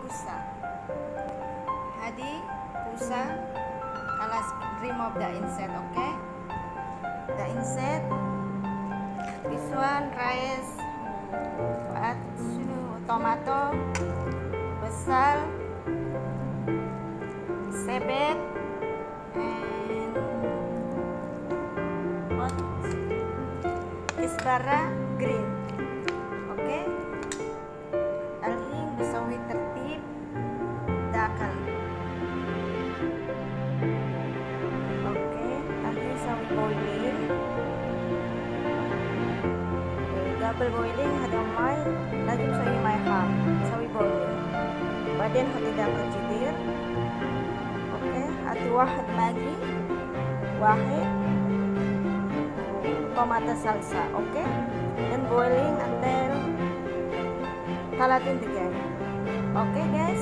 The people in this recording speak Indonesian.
pusa. Hadi pusa. Alas remove the insect, okay? The insect. This one rice. What? Tomato. Basal. Sebet. And what? Kisbara green. Okay? Alhing besawi tertib dakal. Okay, alhing sawi boiling. Double boiling hada mai lagi sawi mai ham sawi boiling. Badan hati dakal jidir. Okay, hati wahad magi wahid tomato salsa. Okay, then boiling until 30 degree. Okay guys.